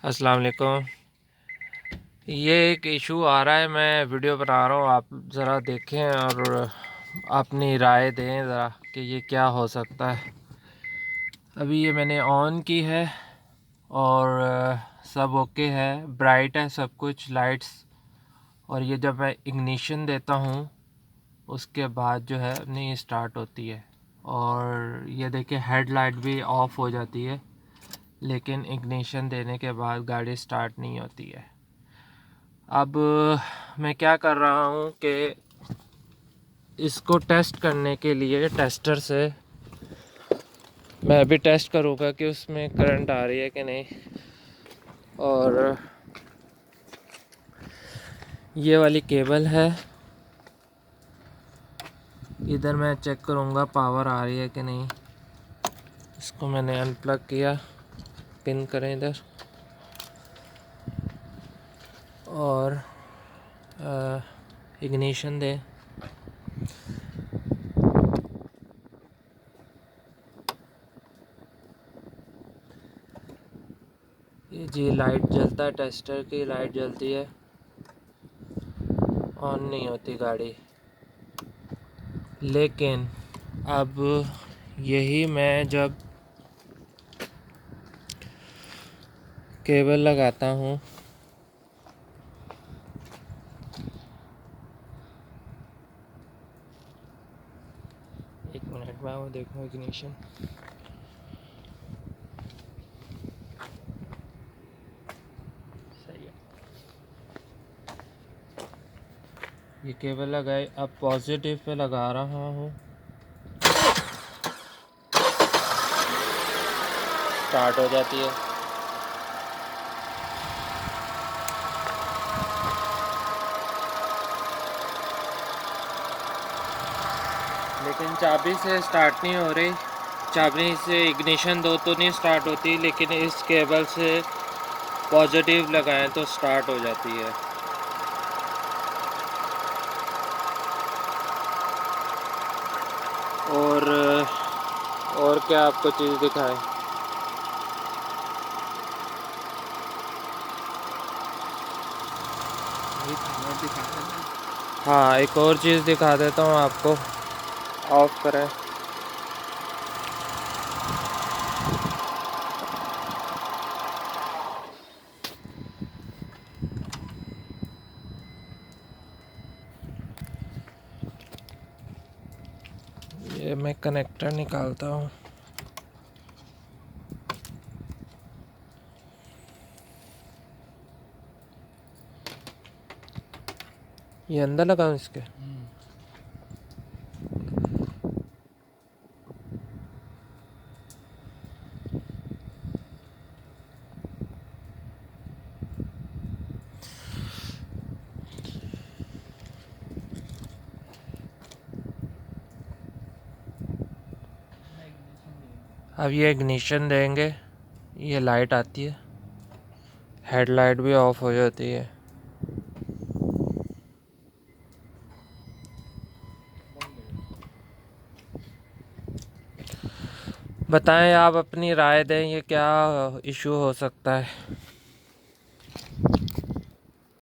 अस्सलाम वालेकुम। ये एक इशू आ रहा है, मैं वीडियो बना रहा हूँ, आप ज़रा देखें और अपनी राय दें ज़रा कि ये क्या हो सकता है। अभी ये मैंने ऑन की है और सब ओके है, ब्राइट है सब कुछ लाइट्स। और ये जब मैं इग्निशन देता हूँ उसके बाद जो है नहीं स्टार्ट होती है। और ये देखिए हेडलाइट भी ऑफ हो जाती है, लेकिन इग्निशन देने के बाद गाड़ी स्टार्ट नहीं होती है। अब मैं क्या कर रहा हूँ कि इसको टेस्ट करने के लिए टेस्टर से मैं अभी टेस्ट करूँगा कि उसमें करंट आ रही है कि नहीं। और ये वाली केबल है, इधर मैं चेक करूँगा पावर आ रही है कि नहीं। इसको मैंने अनप्लग किया, पिन करें इधर और इग्निशन दें। ये जी लाइट जलता है, टेस्टर की लाइट जलती है, ऑन नहीं होती गाड़ी। लेकिन अब यही मैं जब केबल लगाता हूँ एक मिनट में वो देखूँ इग्निशन। सही है, ये केबल लगाए, अब पॉजिटिव पे लगा रहा हूँ, स्टार्ट हो जाती है। लेकिन चाबी से स्टार्ट नहीं हो रही, चाबी से इग्निशन दो तो नहीं स्टार्ट होती, लेकिन इस केबल से पॉजिटिव लगाएं तो स्टार्ट हो जाती है। और क्या आपको चीज़ दिखाएं। हाँ, एक और चीज़ दिखा देता हूँ आपको। ऑफ करें, ये मैं कनेक्टर निकालता हूँ। ये अंदर लगाऊँ इसके? अब ये इग्निशन देंगे, ये लाइट आती है, हेडलाइट भी ऑफ हो जाती है। बताएं, आप अपनी राय दें, ये क्या इशू हो सकता है।